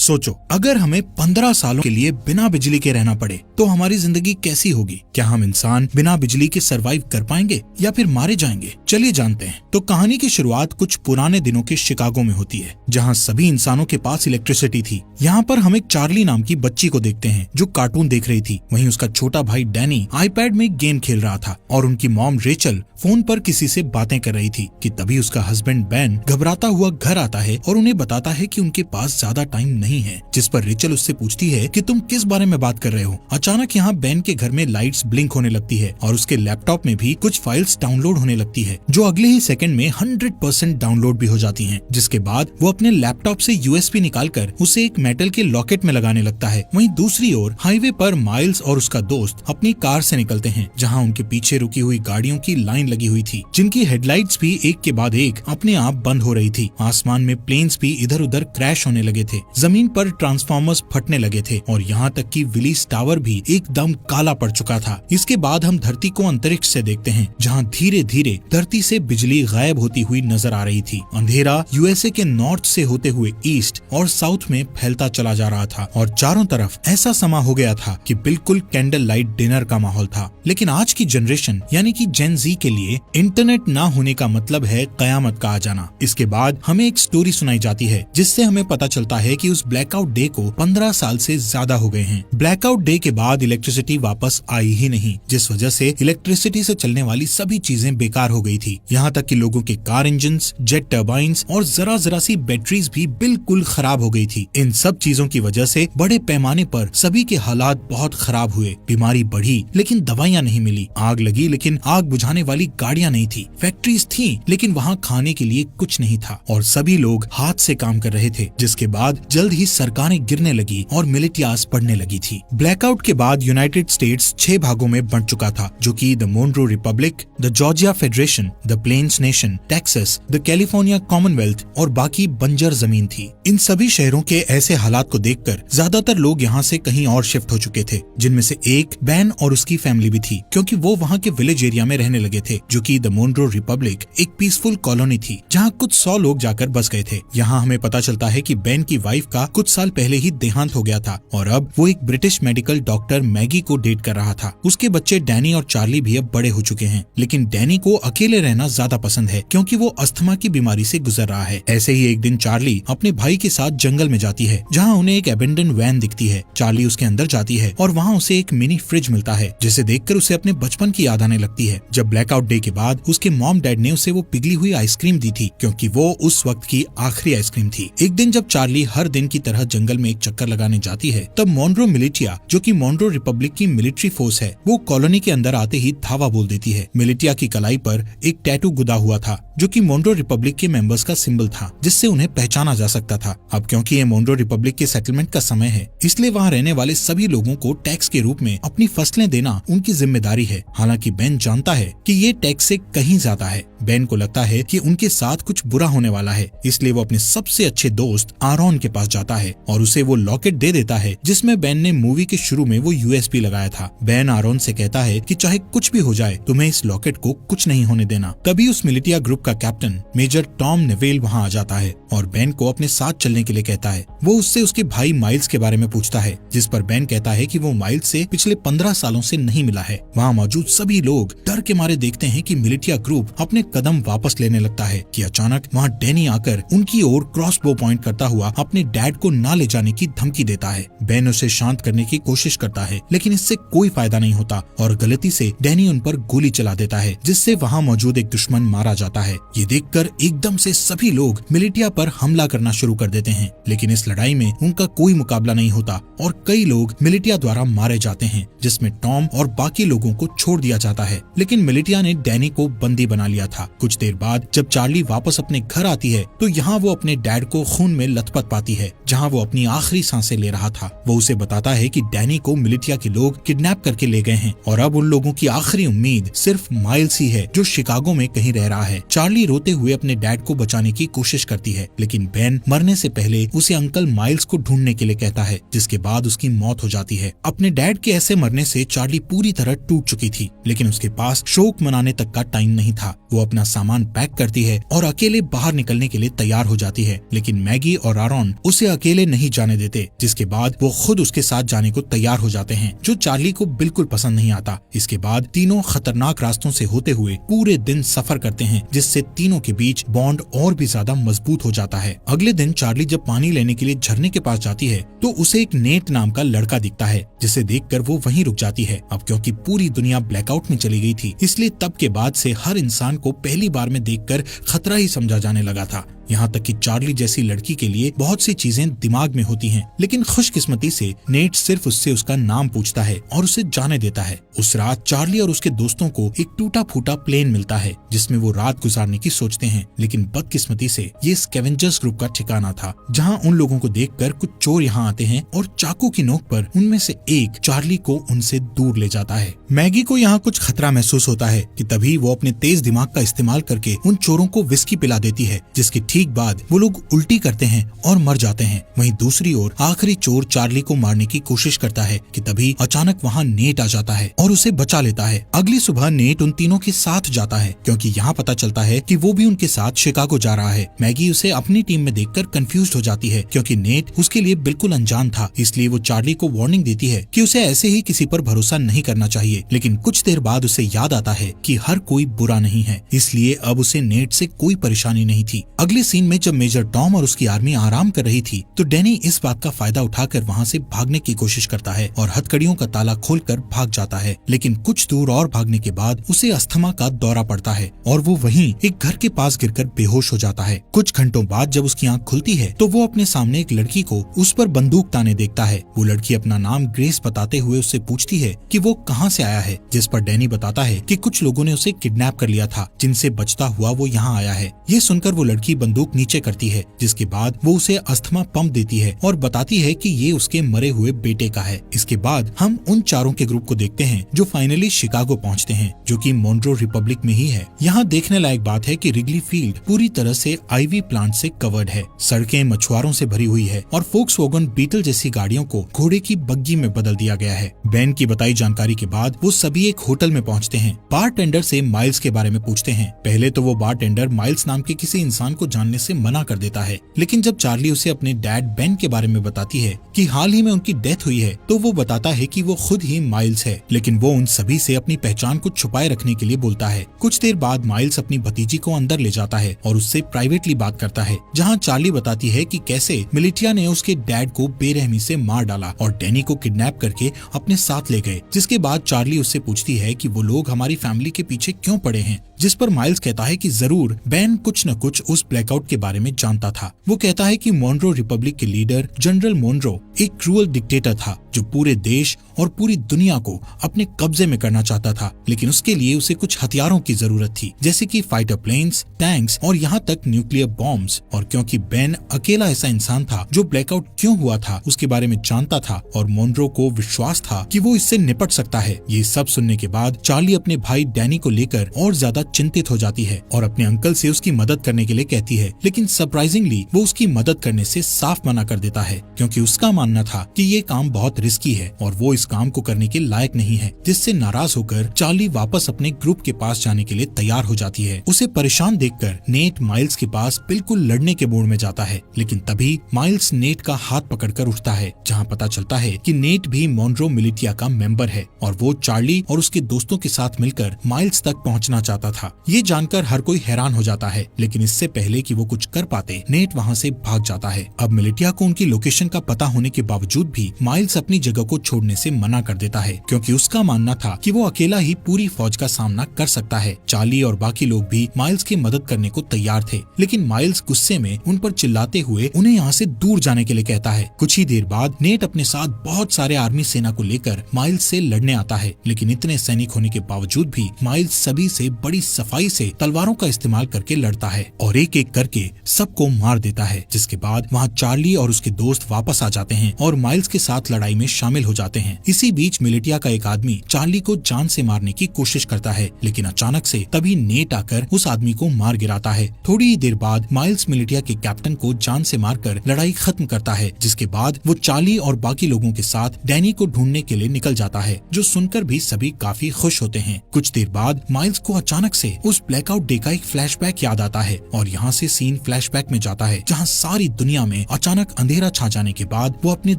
सोचो, अगर हमें 15 सालों के लिए बिना बिजली के रहना पड़े तो हमारी जिंदगी कैसी होगी। क्या हम इंसान बिना बिजली के सरवाइव कर पाएंगे या फिर मारे जाएंगे? चलिए जानते हैं। तो कहानी की शुरुआत कुछ पुराने दिनों के शिकागो में होती है, जहाँ सभी इंसानों के पास इलेक्ट्रिसिटी थी। यहाँ पर हम एक चार्ली नाम की बच्ची को देखते हैं जो कार्टून देख रही थी। वहीं उसका छोटा भाई डैनी आईपैड में गेम खेल रहा था और उनकी मॉम रेचल फोन पर किसी से बातें कर रही थी कि तभी उसका हस्बैंड बेन घबराता हुआ घर आता है और उन्हें बताता है कि उनके पास ज्यादा टाइम नहीं है। जिस पर रेचल उससे पूछती है कि तुम किस बारे में बात कर रहे हो। अचानक यहाँ बेन के घर में लाइट्स ब्लिंक होने लगती है और उसके लैपटॉप में भी कुछ फाइल्स डाउनलोड होने लगती है, जो अगले ही सेकंड में 100% डाउनलोड भी हो जाती हैं। जिसके बाद वो अपने लैपटॉप से यूएसबी निकालकर उसे एक मेटल के लॉकेट में लगाने लगता है। वहीं दूसरी ओर हाईवे पर माइल्स और उसका दोस्त अपनी कार से निकलते हैं, जहाँ उनके पीछे रुकी हुई गाड़ियों की लाइन लगी हुई थी, जिनकी हेडलाइट्स भी एक के बाद एक अपने आप बंद हो रही थी। आसमान में प्लेन्स भी इधर उधर क्रैश होने लगे थे, जमीन पर ट्रांसफार्मर्स फटने लगे थे और यहाँ तक कि विलीस टावर भी एकदम काला पड़ चुका था। इसके बाद हम धरती को अंतरिक्ष से देखते हैं, जहाँ धीरे धीरे धरती से बिजली गायब होती हुई नजर आ रही थी। अंधेरा यूएसए के नॉर्थ से होते हुए ईस्ट और साउथ में फैलता चला जा रहा था और चारों तरफ ऐसा समा हो गया था कि बिल्कुल कैंडल लाइट डिनर का माहौल था। लेकिन आज की जनरेशन यानी कि जेन जी के लिए इंटरनेट ना होने का मतलब है कयामत का आ जाना। इसके बाद हमें एक स्टोरी सुनाई जाती है, जिससे हमें पता चलता है कि उस ब्लैकआउट डे को 15 साल से ज्यादा हो गए हैं। ब्लैकआउट डे के बाद इलेक्ट्रिसिटी वापस आई ही नहीं, जिस वजह से इलेक्ट्रिसिटी से चलने वाली सभी चीजें बेकार हो गई थी। यहाँ तक कि लोगों के कार इंजन्स, जेट टर्बाइन्स और जरा जरा सी बैटरीज भी बिल्कुल खराब हो गई थी। इन सब चीजों की वजह से बड़े पैमाने पर सभी के हालात बहुत खराब हुए। बीमारी बढ़ी लेकिन दवाइयाँ नहीं मिली, आग लगी लेकिन आग बुझाने वाली गाड़ियाँ नहीं थी, फैक्ट्रीज थी लेकिन वहाँ खाने के लिए कुछ नहीं था और सभी लोग हाथ से काम कर रहे थे। जिसके बाद जल्द ही सरकारें गिरने लगी और मिलिटियास बढ़ने लगी थी। ब्लैकआउट के बाद यूनाइटेड स्टेट्स 6 भागों में बंट चुका था, जो कि the Monroe republic, the Georgia federation, the plains nation, Texas, the California commonwealth और बाकी बंजर जमीन थी। इन सभी शहरों के ऐसे हालात को देखकर ज्यादातर लोग यहाँ से कहीं और शिफ्ट हो चुके थे, जिनमें से एक बैन और उसकी फैमिली भी थी, क्योंकि वो वहाँ के विलेज एरिया में रहने लगे थे, जो कि द मोनरो रिपब्लिक एक पीसफुल कॉलोनी थी, जहाँ कुछ 100 लोग जाकर बस गए थे। यहाँ हमें पता चलता है कि बेन की वाइफ का कुछ साल पहले ही देहांत हो गया था और अब वो एक ब्रिटिश मेडिकल डॉक्टर मैगी को डेट कर रहा था। उसके बच्चे डैनी और चार्ली भी अब बड़े हो चुके हैं, लेकिन डैनी को अकेले रहना ज्यादा पसंद है, क्योंकि वो अस्थमा की बीमारी से गुजर रहा है। ऐसे ही एक दिन चार्ली अपने भाई के साथ जंगल में जाती है, जहाँ उन्हें एक एबेंडन वैन दिखती है। चार्ली उसके अंदर जाती है और वहाँ उसे एक मिनी फ्रिज मिलता है, जिसे देखकर उसे अपने बचपन की याद आने लगती है, जब ब्लैकआउट डे के बाद उसके मॉम डैड ने उसे वो पिघली हुई आइसक्रीम दी थी, क्योंकि वो उस वक्त की आखिरी आइसक्रीम थी। एक दिन जब चार्ली हर दिन की तरह जंगल में एक चक्कर लगाने जाती है, तब मोनरो मिलिटिया, जो कि मोनरो रिपब्लिक की मिलिट्री फोर्स है, वो कॉलोनी के अंदर आते ही धावा बोल देती है। मिलिटिया की कलाई पर एक टैटू गुदा हुआ था, जो कि मोनरो रिपब्लिक के मेंबर्स का सिंबल था, जिससे उन्हें पहचाना जा सकता था। अब क्योंकि ये मोनरो रिपब्लिक के सेटलमेंट का समय है, इसलिए वहाँ रहने वाले सभी लोगों को टैक्स के रूप में अपनी फसलें देना उनकी जिम्मेदारी है। हालांकि बेन जानता है कि ये टैक्स से कहीं ज्यादा है। बेन को लगता है कि उनके साथ कुछ बुरा होने वाला है, इसलिए वो अपने सबसे अच्छे दोस्त आरोन के पास जाता है और उसे वो लॉकेट दे देता है, जिसमें बेन ने मूवी के शुरू में वो यूएसबी लगाया था। बेन आरोन से कहता है कि चाहे कुछ भी हो जाए, तुम्हें इस लॉकेट को कुछ नहीं होने देना। तभी उस मिलिटिया ग्रुप का कैप्टन मेजर टॉम नेवेल वहाँ आ जाता है और बेन को अपने साथ चलने के लिए कहता है। वो उससे उसके भाई माइल्स के बारे में पूछता है, जिस पर बेन कहता है कि वो माइल्स से पिछले 15 सालों से नहीं मिला है। वहाँ मौजूद सभी लोग डर के मारे देखते हैं कि मिलिटिया ग्रुप अपने कदम वापस लेने लगता है कि अचानक वहाँ डैनी आकर उनकी ओर क्रॉसबो पॉइंट करता हुआ अपने डैड को ना ले जाने की धमकी देता है। बेन उसे शांत करने की कोशिश करता है, लेकिन इससे कोई फायदा नहीं होता और गलती से डैनी उन पर गोली चला देता है, जिससे वहाँ मौजूद एक दुश्मन मारा जाता है। ये देखकर एकदम से सभी लोग मिलिटिया पर हमला करना शुरू कर देते हैं, लेकिन इस लड़ाई में उनका कोई मुकाबला नहीं होता और कई लोग मिलिटिया द्वारा मारे जाते हैं, जिसमें टॉम और बाकी लोगों को छोड़ दिया जाता है। लेकिन मिलिटिया ने डैनी को बंदी बना लिया था। कुछ देर बाद जब चार्ली वापस अपने घर आती है, तो यहाँ वो अपने डैड को खून में लथपथ पाती है, जहाँ वो अपनी आखिरी सांसें ले रहा था। वो उसे बताता है कि डैनी को मिलिटिया के लोग किडनैप करके ले गए हैं और अब उन लोगों की आखिरी उम्मीद सिर्फ माइल्स ही है, जो शिकागो में कहीं रह रहा है। चार्ली रोते हुए अपने डैड को बचाने की कोशिश करती है, लेकिन बेन मरने से पहले उसे अंकल माइल्स को ढूंढने के लिए कहता है, जिसके बाद उसकी मौत हो जाती है। अपने डैड के ऐसे मरने से चार्ली पूरी तरह टूट चुकी थी, लेकिन उसके पास शोक मनाने तक का टाइम नहीं था। वो अपना सामान पैक करती है और अकेले बाहर निकलने के लिए तैयार हो जाती है, लेकिन मैगी और आरॉन उसे अकेले नहीं जाने देते, जिसके बाद वो खुद उसके साथ जाने को तैयार हो जाते हैं, जो चार्ली को बिल्कुल पसंद नहीं आता। इसके बाद तीनों खतरनाक रास्तों से होते हुए पूरे दिन सफर करते हैं, जिससे तीनों के बीच बॉन्ड और भी ज्यादा मजबूत हो जाता है। अगले दिन चार्ली जब पानी लेने के लिए झरने के पास जाती है तो उसे एक नेट नाम का लड़का दिखता है, जिसे देखकर वो वहीं रुक जाती है। अब क्योंकि पूरी दुनिया ब्लैकआउट में चली गई थी, इसलिए तब के बाद से हर इंसान को पहली बार में देखकर खतरा ही समझा जाने लगा था। यहाँ तक कि चार्ली जैसी लड़की के लिए बहुत सी चीजें दिमाग में होती हैं, लेकिन खुशकिस्मती से नेट सिर्फ उससे उसका नाम पूछता है और उसे जाने देता है। उस रात चार्ली और उसके दोस्तों को एक टूटा फूटा प्लेन मिलता है, जिसमें वो रात गुजारने की सोचते हैं, लेकिन बदकिस्मती से ये स्कैवेंजर्स ग्रुप का ठिकाना था, जहाँ उन लोगों को देखकर कुछ चोर यहाँ आते हैं और चाकू की नोक पर उनमें से एक चार्ली को उनसे दूर ले जाता है। मैगी को यहाँ कुछ खतरा महसूस होता है कि तभी वो अपने तेज दिमाग का इस्तेमाल करके उन चोरों को विस्की पिला देती है, जिसकी ठीक बाद वो लोग उल्टी करते हैं और मर जाते हैं। वहीं दूसरी ओर आखिरी चोर चार्ली को मारने की कोशिश करता है कि तभी अचानक वहाँ नेट आ जाता है और उसे बचा लेता है। अगली सुबह नेट उन तीनों के साथ जाता है, क्योंकि यहाँ पता चलता है कि वो भी उनके साथ शिकागो जा रहा है। मैगी उसे अपनी टीम में देखकर कंफ्यूज हो जाती है, क्योंकि नेट उसके लिए बिल्कुल अनजान था, इसलिए वो चार्ली को वार्निंग देती है कि उसे ऐसे ही किसी पर भरोसा नहीं करना चाहिए। लेकिन कुछ देर बाद उसे याद आता है कि हर कोई बुरा नहीं है, इसलिए अब उसे नेट से कोई परेशानी नहीं थी। अगले सीन में जब मेजर टॉम और उसकी आर्मी आराम कर रही थी तो डैनी इस बात का फायदा उठाकर वहाँ से भागने की कोशिश करता है और हथकड़ियों का ताला खोलकर भाग जाता है। लेकिन कुछ दूर और भागने के बाद उसे अस्थमा का दौरा पड़ता है और वो वहीं एक घर के पास गिरकर बेहोश हो जाता है। कुछ घंटों बाद जब उसकी आंख खुलती है तो वो अपने सामने एक लड़की को उस पर बंदूक ताने देखता है। वो लड़की अपना नाम ग्रेस बताते हुए उससे पूछती है कि वो कहाँ से आया है, जिस पर डैनी बताता है कि कुछ लोगों ने उसे किडनैप कर लिया था, जिनसे बचता हुआ वो यहाँ आया है। ये सुनकर वो लड़की बंदूक नीचे करती है, जिसके बाद वो उसे अस्थमा पंप देती है और बताती है कि ये उसके मरे हुए बेटे का है। इसके बाद हम उन चारों के ग्रुप को देखते हैं जो फाइनली शिकागो पहुंचते हैं, जो कि मोन्ट्रो रिपब्लिक में ही है। यहाँ देखने लायक बात है कि रिगली फील्ड पूरी तरह से आईवी प्लांट से कवर्ड है, सड़कें मछुआरों से भरी हुई है और फोक्सवैगन बीटल जैसी गाड़ियों को घोड़े की बग्गी में बदल दिया गया है। बेन की बताई जानकारी के बाद वो सभी एक होटल में पहुँचते हैं। बारटेंडर से माइल्स के बारे में पूछते हैं। पहले तो वो बारटेंडर माइल्स नाम के किसी इंसान को जानने से मना कर देता है, लेकिन जब चार्ली उसे अपने डैड बेन के बारे में बताती है कि हाल ही में उनकी डेथ हुई है, तो वो बताता है कि वो खुद ही माइल्स है, लेकिन वो उन सभी से अपनी पहचान को छुपाए रखने के लिए बोलता है। कुछ देर बाद माइल्स अपनी भतीजी को अंदर ले जाता है और उससे प्राइवेटली बात करता है, जहाँ चार्ली बताती है कि कैसे मिलिटिया ने उसके डैड को बेरहमी से मार डाला और डैनी को किडनैप करके अपने साथ ले गए। जिसके बाद चार्ली उससे पूछती है कि वो लोग हमारी फैमिली के पीछे क्यों पड़े हैं, जिस पर माइल्स कहता है कि जरूर बेन कुछ न कुछ उस ब्लैकआउट के बारे में जानता था। वो कहता है कि मोन्ट्रो रिपब्लिक के लीडर जनरल मोन्ट्रो एक क्रूअल डिक्टेटर था, जो पूरे देश और पूरी दुनिया को अपने कब्जे में करना चाहता था, लेकिन उसके लिए उसे कुछ हथियारों की जरूरत थी, जैसे कि फाइटर प्लेन्स, टैंक्स और यहाँ तक न्यूक्लियर बॉम्ब्स। और क्योंकि बेन अकेला ऐसा इंसान था जो ब्लैकआउट क्यों हुआ था उसके बारे में जानता था और मोन्ट्रो को विश्वास था कि वो इससे निपट सकता है। ये सब सुनने के बाद चार्ली अपने भाई डैनी को लेकर और ज्यादा चिंतित हो जाती है और अपने अंकल से उसकी मदद करने के लिए कहती है, लेकिन सरप्राइजिंगली वो उसकी मदद करने से साफ मना कर देता है, क्योंकि उसका मानना था कि ये काम बहुत रिस्की है और वो इस काम को करने के लायक नहीं है। जिससे नाराज होकर चार्ली वापस अपने ग्रुप के पास जाने के लिए तैयार हो जाती है। उसे परेशान देखकर नेट माइल्स के पास बिल्कुल लड़ने के मूड में जाता है, लेकिन तभी माइल्स नेट का हाथ पकड़कर उठता है, जहाँ पता चलता है कि नेट भी मोन्ट्रो मिलिटिया का मेंबर है और वो चार्ली और उसके दोस्तों के साथ मिलकर माइल्स तक पहुँचना चाहता था। ये जानकर हर कोई हैरान हो जाता है, लेकिन इससे पहले कि वो कुछ कर पाते नेट वहाँ से भाग जाता है। अब मिलिटिया को उनकी लोकेशन का पता होने के बावजूद भी माइल्स अपनी जगह को छोड़ने से मना कर देता है, क्योंकि उसका मानना था कि वो अकेला ही पूरी फौज का सामना कर सकता है। चार्ली और बाकी लोग भी माइल्स की मदद करने को तैयार थे, लेकिन माइल्स गुस्से में उन पर चिल्लाते हुए उन्हें यहाँ से दूर जाने के लिए कहता है। कुछ ही देर बाद नेट अपने साथ बहुत सारे आर्मी सेना को लेकर माइल्स से लड़ने आता है, लेकिन इतने सैनिक होने के बावजूद भी माइल्स सभी से बड़ी सफाई से तलवारों का इस्तेमाल करके लड़ता है और एक एक करके सबको मार देता है। जिसके बाद वहाँ चार्ली और उसके दोस्त वापस आ जाते हैं हैं और माइल्स के साथ लड़ाई में शामिल हो जाते हैं। इसी बीच मिलिटिया का एक आदमी चार्ली को जान से मारने की कोशिश करता है, लेकिन अचानक से तभी नेट आकर उस आदमी को मार गिराता है। थोड़ी ही देर बाद माइल्स मिलिटिया के कैप्टन को जान से मारकर लड़ाई खत्म करता है, जिसके बाद वो चार्ली और बाकी लोगों के साथ डैनी को ढूंढने के लिए निकल जाता है, जो सुनकर भी सभी काफी खुश होते हैं। कुछ देर बाद माइल्स को अचानक से उस ब्लैकआउट डे का एक फ्लैशबैक याद आता है और यहाँ से सीन फ्लैशबैक में जाता है, जहाँ सारी दुनिया में अचानक अंधेरा छा जाने के बाद वो अपने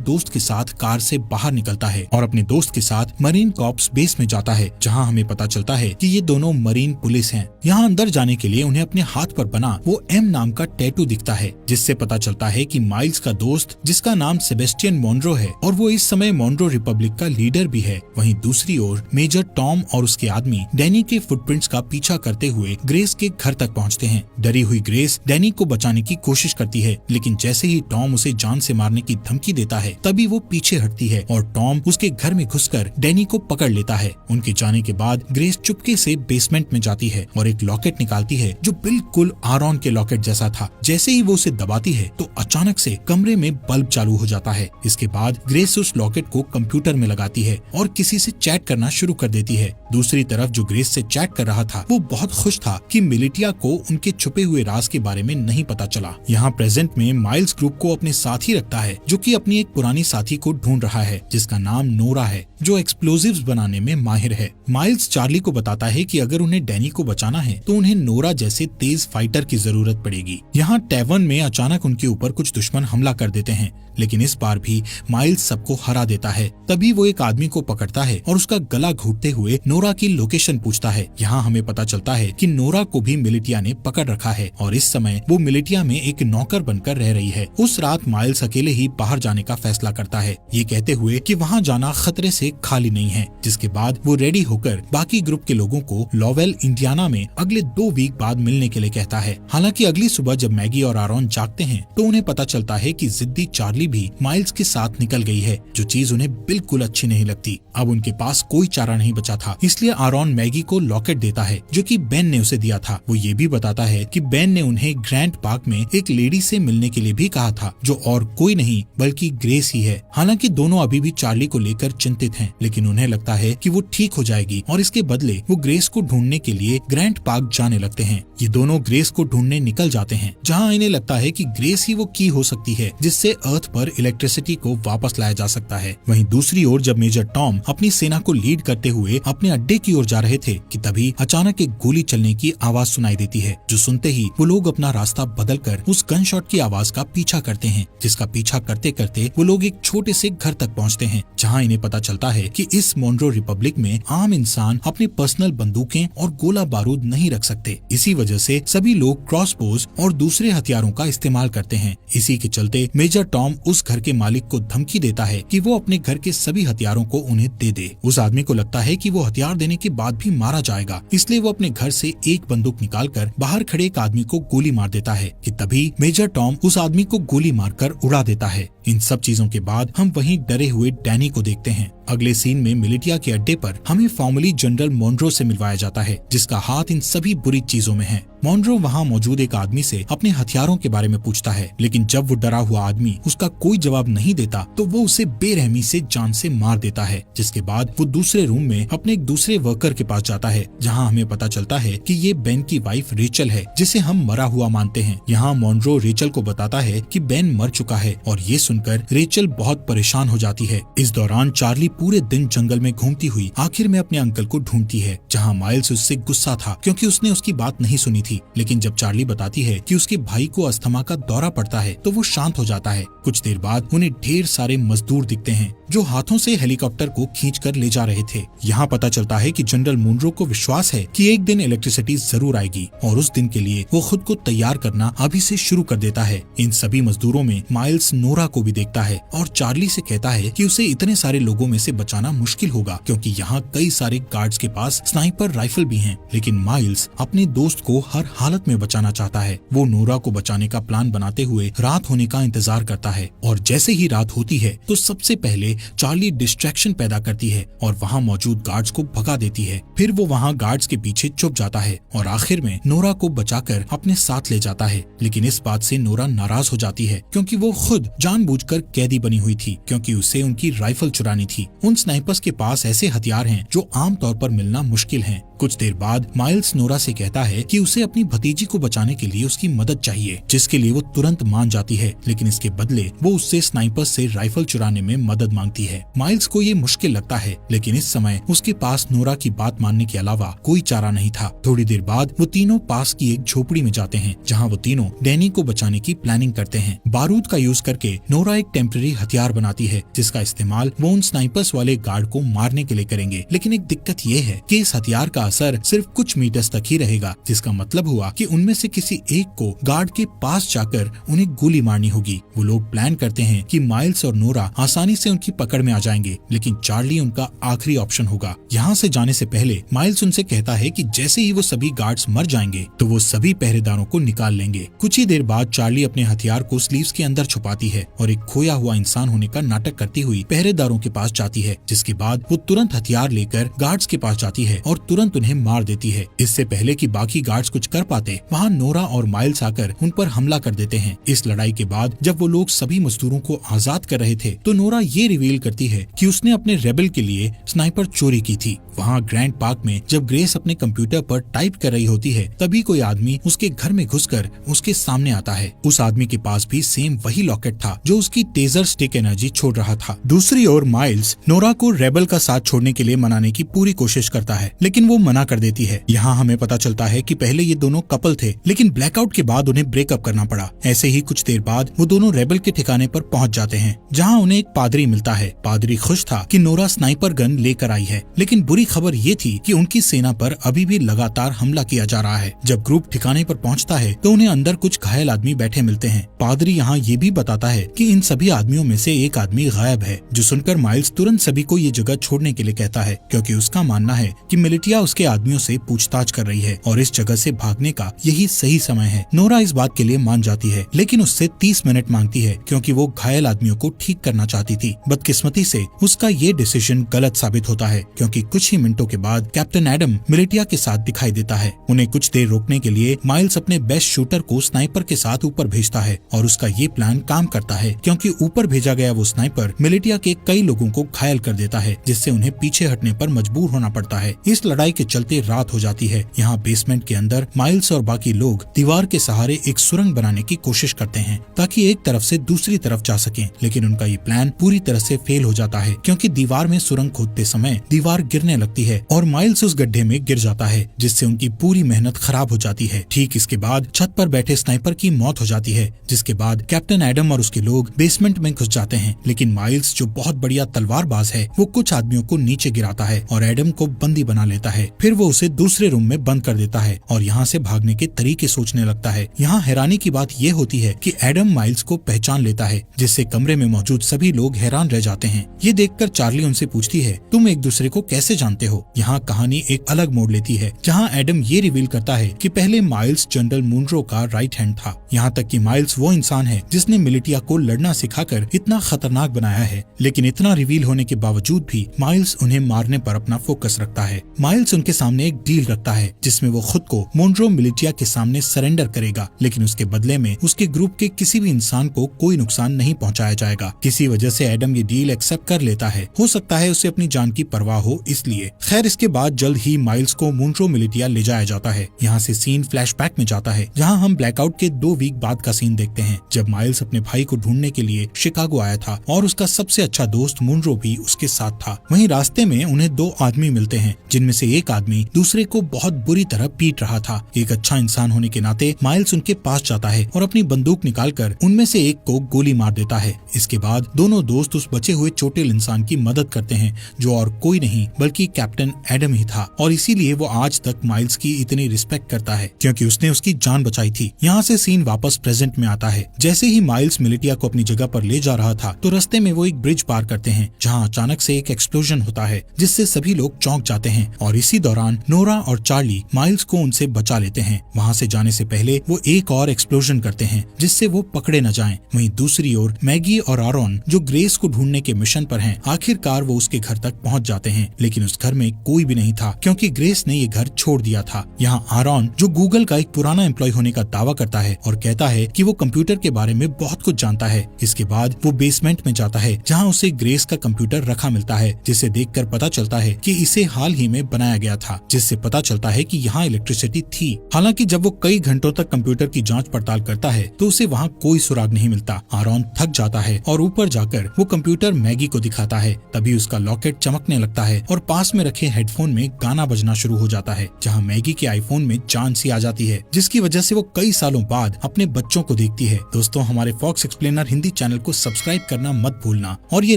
दोस्त के साथ कार से बाहर निकलता है और अपने दोस्त के साथ मरीन कॉर्प्स बेस में जाता है, जहाँ हमें पता चलता है कि ये दोनों मरीन पुलिस हैं। यहाँ अंदर जाने के लिए उन्हें अपने हाथ पर बना वो एम नाम का टैटू दिखता है, जिससे पता चलता है कि माइल्स का दोस्त, जिसका नाम सेबेस्टियन मोनरो है और वो इस समय मोनरो रिपब्लिक का लीडर भी है। वहीं दूसरी ओर मेजर टॉम और उसके आदमी डैनी के फुटप्रिंट्स का पीछा करते हुए ग्रेस के घर तक पहुँचते हैं। डरी हुई ग्रेस डैनी को बचाने की कोशिश करती है, लेकिन जैसे ही टॉम उसे जान से मारने की धमकी देता है तभी वो पीछे हटती है और टॉम उसके घर में घुसकर डैनी को पकड़ लेता है। उनके जाने के बाद ग्रेस चुपके से बेसमेंट में जाती है और एक लॉकेट निकालती है जो बिल्कुल आरॉन के लॉकेट जैसा था। जैसे ही वो उसे दबाती है तो अचानक से कमरे में बल्ब चालू हो जाता है। इसके बाद ग्रेस उस लॉकेट को कंप्यूटर में लगाती है और किसी से चैट करना शुरू कर देती है। दूसरी तरफ जो ग्रेस से चैट कर रहा था वो बहुत खुश था कि मिलिटिया को उनके छुपे हुए राज के बारे में नहीं पता चला। यहाँ प्रेजेंट में माइल्स ग्रुप को अपने साथ ही रखता है, जो कि अपनी एक पुरानी साथी को ढूंढ रहा है जिसका नाम नोरा है, जो एक्सप्लोजिव्स बनाने में माहिर है। माइल्स चार्ली को बताता है कि अगर उन्हें डैनी को बचाना है तो उन्हें नोरा जैसे तेज फाइटर की जरूरत पड़ेगी। यहाँ टैवर्न में अचानक उनके ऊपर कुछ दुश्मन हमला कर देते हैं, लेकिन इस बार भी माइल्स सबको हरा देता है। तभी वो एक आदमी को पकड़ता है और उसका गला घोटते हुए नोरा की लोकेशन पूछता है। यहाँ हमें पता चलता है कि नोरा को भी मिलिटिया ने पकड़ रखा है और इस समय वो मिलिटिया में एक नौकर बनकर रह रही है। उस रात माइल्स अकेले ही बाहर जाने का फैसला करता है, ये कहते हुए कि वहाँ जाना खतरे से खाली नहीं है। जिसके बाद वो रेडी होकर बाकी ग्रुप के लोगों को लॉवेल इंडियाना में अगले 2 वीक बाद मिलने के लिए कहता है। हालांकि अगली सुबह जब मैगी और आरॉन जागते हैं तो उन्हें पता चलता है कि जिद्दी चार्ली भी माइल्स के साथ निकल गई है, जो चीज उन्हें बिल्कुल अच्छी नहीं लगती। अब उनके पास कोई चारा नहीं बचा था, इसलिए आरॉन मैगी को लॉकेट देता है जो कि बेन ने उसे दिया था। वो ये भी बताता है कि बेन ने उन्हें ग्रैंड पार्क में एक लेडी से मिलने के लिए भी कहा था, जो और कोई नहीं बल्कि ग्रेस ही है। हालांकि दोनों अभी भी चार्ली को लेकर चिंतित हैं, लेकिन उन्हें लगता है कि वो ठीक हो जाएगी और इसके बदले वो ग्रेस को ढूंढने के लिए ग्रैंड पार्क जाने लगते हैं। ये दोनों ग्रेस को ढूंढने निकल जाते हैं, जहाँ इन्हें लगता है कि ग्रेस ही वो की हो सकती है जिससे अर्थ पर इलेक्ट्रिसिटी को वापस लाया जा सकता है। वहीं दूसरी ओर जब मेजर टॉम अपनी सेना को लीड करते हुए अपने अड्डे की ओर जा रहे थे कि तभी अचानक एक गोली चलने की आवाज सुनाई देती है, जो सुनते ही वो लोग अपना रास्ता बदलकर उस गन शॉट की आवाज का पीछा करते हैं, जिसका पीछा करते करते वो लोग एक छोटे से घर तक पहुंचते हैं, जहां इन्हें पता चलता है कि इस मोनरो रिपब्लिक में आम इंसान अपने पर्सनल बंदूकें और गोला बारूद नहीं रख सकते। इसी वजह से सभी लोग क्रॉसबोज और दूसरे हथियारों का इस्तेमाल करते हैं। इसी के चलते मेजर टॉम उस घर के मालिक को धमकी देता है कि वो अपने घर के सभी हथियारों को उन्हें दे दे। उस आदमी को लगता है कि वो हथियार देने के बाद भी मारा जाएगा, इसलिए वो अपने घर से एक बंदूक निकालकर बाहर खड़े एक आदमी को गोली मार देता है कि तभी मेजर टॉम उस आदमी को गोली मारकर उड़ा देता है। इन सब चीजों के बाद हम वहीं डरे हुए डैनी को देखते हैं। अगले सीन में मिलिटिया के अड्डे पर हमें फॉर्मली जनरल मोनरो से मिलवाया जाता है, जिसका हाथ इन सभी बुरी चीजों में है। मोनरो वहाँ मौजूद एक आदमी से अपने हथियारों के बारे में पूछता है, लेकिन जब वो डरा हुआ आदमी उसका कोई जवाब नहीं देता तो वो उसे बेरहमी से जान से मार देता है। जिसके बाद वो दूसरे रूम में अपने एक दूसरे वर्कर के पास जाता है, जहाँ हमें पता चलता है कि ये बेन की वाइफ रेचल है, जिसे हम मरा हुआ मानते हैं। यहाँ मोनरो रेचल को बताता है कि बेन मर चुका है और ये सुनकर रेचल बहुत परेशान हो जाती है। इस दौरान चार्ली पूरे दिन जंगल में घूमती हुई आखिर में अपने अंकल को ढूंढती है, जहाँ माइल्स उससे गुस्सा था क्योंकि उसने उसकी बात नहीं सुनी थी। लेकिन जब चार्ली बताती है कि उसके भाई को अस्थमा का दौरा पड़ता है तो वो शांत हो जाता है। कुछ देर बाद उन्हें ढेर सारे मजदूर दिखते हैं जो हाथों से हेलीकॉप्टर को खींचकर ले जा रहे थे। यहाँ पता चलता है कि जनरल मोनरो को विश्वास है कि एक दिन इलेक्ट्रिसिटी जरूर आएगी और उस दिन के लिए वो खुद को तैयार करना अभी से शुरू कर देता है। इन सभी मजदूरों में माइल्स नोरा को भी देखता है और चार्ली से कहता है कि उसे इतने सारे लोगों में से बचाना मुश्किल होगा क्योंकि यहाँ कई सारे गार्ड्स के पास स्नाइपर राइफल भी हैं। लेकिन माइल्स अपने दोस्त को हर हालत में बचाना चाहता है। वो नोरा को बचाने का प्लान बनाते हुए रात होने का इंतजार करता है और जैसे ही रात होती है तो सबसे पहले चार्ली डिस्ट्रैक्शन पैदा करती है और वहाँ मौजूद गार्ड्स को भगा देती है। फिर वो वहाँ गार्ड्स के पीछे छुप जाता है और आखिर में नोरा को बचाकर अपने साथ ले जाता है। लेकिन इस बात से नोरा नाराज हो जाती है क्योंकि वो खुद जानबूझकर कैदी बनी हुई थी, क्योंकि उसे उनकी राइफल चुरानी थी। उन स्नाइपर्स के पास ऐसे हथियार हैं जो आम तौर पर मिलना मुश्किल हैं। कुछ देर बाद माइल्स नोरा से कहता है कि उसे अपनी भतीजी को बचाने के लिए उसकी मदद चाहिए, जिसके लिए वो तुरंत मान जाती है। लेकिन इसके बदले वो उससे स्नाइपर्स से राइफल चुराने में मदद मांगती है। माइल्स को ये मुश्किल लगता है, लेकिन इस समय उसके पास नोरा की बात मानने के अलावा कोई चारा नहीं था। थोड़ी देर बाद वो तीनों पास की एक झोपड़ी में जाते हैं, जहाँ वो तीनों डैनी को बचाने की प्लानिंग करते हैं। बारूद का यूज करके नोरा एक टेम्पररी हथियार बनाती है, जिसका इस्तेमाल वो उन स्नाइपर्स वाले गार्ड को मारने के लिए करेंगे। लेकिन एक दिक्कत ये है कि इस हथियार का असर सिर्फ कुछ मीटर्स तक ही रहेगा, जिसका मतलब हुआ कि उनमें से किसी एक को गार्ड के पास जाकर उन्हें गोली मारनी होगी। वो लोग प्लान करते हैं कि माइल्स और नोरा आसानी से उनकी पकड़ में आ जाएंगे, लेकिन चार्ली उनका आखिरी ऑप्शन होगा। यहाँ से जाने से पहले माइल्स उनसे कहता है कि जैसे ही वो सभी गार्ड्स मर जाएंगे तो वो सभी पहरेदारों को निकाल लेंगे। कुछ ही देर बाद चार्ली अपने हथियार को स्लीव्स के अंदर छुपाती है और एक खोया हुआ इंसान होने का नाटक करती हुई पहरेदारों के पास जाती है, जिसके बाद वो तुरंत हथियार लेकर गार्ड्स के पास जाती है और तुरंत उन्हें मार देती है। इससे पहले कि बाकी गार्ड्स कुछ कर पाते, वहाँ नोरा और माइल्स आकर उन पर हमला कर देते हैं। इस लड़ाई के बाद जब वो लोग सभी मजदूरों को आजाद कर रहे थे तो नोरा ये रिवील करती है कि उसने अपने रेबल के लिए स्नाइपर चोरी की थी। वहाँ ग्रैंड पार्क में जब ग्रेस अपने कंप्यूटर पर टाइप कर रही होती है, तभी कोई आदमी उसके घर में घुसकर उसके सामने आता है। उस आदमी के पास भी सेम वही लॉकेट था जो उसकी टेजर स्टिक एनर्जी छोड़ रहा था। दूसरी ओर माइल्स नोरा को रेबल का साथ छोड़ने के लिए मनाने की पूरी कोशिश करता है, लेकिन वो मना कर देती है। यहाँ हमें पता चलता है कि पहले ये दोनों कपल थे, लेकिन ब्लैकआउट के बाद उन्हें ब्रेकअप करना पड़ा। ऐसे ही कुछ देर बाद वो दोनों रेबल के ठिकाने पर पहुँच जाते हैं, जहाँ उन्हें एक पादरी मिलता है। पादरी खुश था कि नोरा स्नाइपर गन लेकर आई है, लेकिन बुरी खबर ये थी कि उनकी सेना पर अभी भी लगातार हमला किया जा रहा है। जब ग्रुप ठिकाने पर पहुंचता है तो उन्हें अंदर कुछ घायल आदमी बैठे मिलते हैं। पादरी यहाँ ये भी बताता है कि इन सभी आदमियों में से एक आदमी गायब है, जो सुनकर माइल्स तुरंत सभी को ये जगह छोड़ने के लिए कहता है, क्योंकि उसका मानना है कि मिलिटिया उसके आदमियों से पूछताछ कर रही है और इस जगह से भागने का यही सही समय है। नोरा इस बात के लिए मान जाती है, लेकिन उससे 30 मिनट मांगती है, क्योंकि वो घायल आदमियों को ठीक करना चाहती थी। बदकिस्मती से उसका ये डिसीजन गलत साबित होता है, क्योंकि कुछ ही मिनटों के बाद कैप्टन एडम मिलिटिया के साथ दिखाई देता है। उन्हें कुछ देर रोकने के लिए माइल्स अपने बेस्ट शूटर को स्नाइपर के साथ ऊपर भेजता है और उसका ये प्लान काम करता है, क्योंकि ऊपर भेजा गया वो स्नाइपर मिलिटिया के कई लोगों को घायल कर देता है, जिससे उन्हें पीछे हटने पर मजबूर होना पड़ता है। इस लड़ाई के चलते रात हो जाती है। यहाँ बेसमेंट के अंदर माइल्स और बाकी लोग दीवार के सहारे एक सुरंग बनाने की कोशिश करते हैं ताकि एक तरफ से दूसरी तरफ जा सकें, लेकिन उनका ये प्लान पूरी तरह से फेल हो जाता है, क्योंकि दीवार में सुरंग खोदते समय दीवार गिरने लगती है और माइल्स उस गड्ढे में गिर जाता है, जिससे उनकी पूरी मेहनत खराब हो जाती है। ठीक इसके बाद छत पर बैठे स्नाइपर की मौत हो जाती है, जिसके बाद कैप्टन एडम और उसके लोग बेसमेंट में घुस जाते हैं। लेकिन माइल्स, जो बहुत बढ़िया तलवारबाज है, वो कुछ आदमियों को नीचे गिराता है और एडम को बंदी बना लेता है। फिर वो उसे दूसरे रूम में बंद कर देता है और यहाँ से भागने के तरीके सोचने लगता है। यहाँ हैरानी की बात ये होती है कि एडम माइल्स को पहचान लेता है, जिससे कमरे में मौजूद सभी लोग हैरान रह जाते हैं। ये देखकर चार्ली उनसे पूछती है, तुम एक दूसरे को कैसे जानते हो? यहाँ कहानी एक अलग मोड़ लेती है, जहाँ एडम ये रिवील करता है कि पहले माइल्स जनरल मुनरो का राइट हैंड था। यहाँ तक कि माइल्स वो इंसान है जिसने मिलिटिया को लड़ना सिखाकर इतना खतरनाक बनाया है। लेकिन इतना रिवील होने के बावजूद भी माइल्स उन्हें मारने पर अपना फोकस रखता है। माइल्स उनके सामने एक डील रखता है, जिसमें वो खुद को मुनरो मिलिटिया के सामने सरेंडर करेगा, लेकिन उसके बदले में उसके ग्रुप के किसी भी इंसान को कोई नुकसान नहीं पहुँचाया जाएगा। किसी वजह से एडम ये डील एक्सेप्ट कर लेता है। हो सकता है उसे अपनी जान की परवाह हो इसलिए। खैर, इसके बाद जल्द ही माइल्स को मुनरो मिलिटिया ले जाया जाता है। यहाँ से सीन फ्लैशबैक में जाता है, जहाँ हम ब्लैकआउट के 2 वीक बाद का सीन देखते हैं, जब माइल्स अपने भाई को ढूंढने के लिए शिकागो आया था और उसका सबसे अच्छा दोस्त मुनरो भी उसके साथ था। वहीं रास्ते में उन्हें 2 आदमी मिलते हैं, जिनमें से एक आदमी दूसरे को बहुत बुरी तरह पीट रहा था। एक अच्छा इंसान होने के नाते माइल्स उनके पास जाता है और अपनी बंदूक निकालकर उनमें से एक को गोली मार देता है। इसके बाद दोनों दोस्त उस बचे हुए चोटिल इंसान की मदद करते हैं, जो और कोई नहीं बल्कि कैप्टन एडम ही था, और इसीलिए वो आज तक माइल्स की इतनी रिस्पेक्ट करता है, क्योंकि उसने उसकी जान बचाई थी। यहाँ से सीन वापस प्रेजेंट में आता है। जैसे ही माइल्स मिलिटिया को अपनी जगह पर ले जा रहा था तो रास्ते में वो एक ब्रिज पार करते हैं, जहाँ अचानक से एक एक्सप्लोजन होता है, जिससे सभी लोग चौंक जाते हैं। और इसी दौरान नोरा और चार्ली माइल्स को उनसे बचा लेते हैं। वहाँ से जाने से पहले वो एक और एक्सप्लोजन करते हैं जिससे वो पकड़े न जाएं। वहीं दूसरी ओर मैगी और आरॉन जो ग्रेस को ढूंढने के मिशन पर हैं, आखिरकार वो उसके घर तक पहुँच जाते हैं, लेकिन उस घर में कोई भी नहीं था क्योंकि ग्रेस ने ये घर छोड़ दिया था। यहाँ आरॉन जो गूगल का एक पुराना एम्प्लॉय होने का दावा करता है और कहता है कि वो कंप्यूटर के बारे में बहुत कुछ जानता है। इसके बाद वो बेसमेंट में जाता है जहाँ उसे ग्रेस का कंप्यूटर रखा मिलता है, जिसे देखकर पता चलता है कि इसे हाल ही में बनाया गया था, जिससे पता चलता है कि यहाँ इलेक्ट्रिसिटी थी। हालांकि जब वो कई घंटों तक कंप्यूटर की जांच पड़ताल करता है तो उसे वहाँ कोई सुराग नहीं मिलता। आरॉन थक जाता है और ऊपर जाकर वो कंप्यूटर मैगी को दिखाता है। तभी उसका लॉकेट चमकने लगता है और पास में रखे हेडफोन में गाना बजना शुरू हो जाता है, जहाँ मैगी के आईफोन में जान सी आ जाती है, जिसकी वजह से वो कई सालों बाद अपने बच्चों को देखती है। दोस्तों, हमारे फॉक्स एक्सप्लेनर हिंदी चैनल को सब्सक्राइब करना मत भूलना। और ये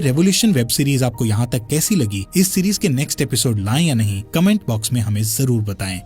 रेवोल्यूशन वेब सीरीज आपको यहाँ तक कैसी लगी, इस सीरीज के नेक्स्ट एपिसोड लाएं या नहीं, कमेंट बॉक्स में हमें जरूर बताएं।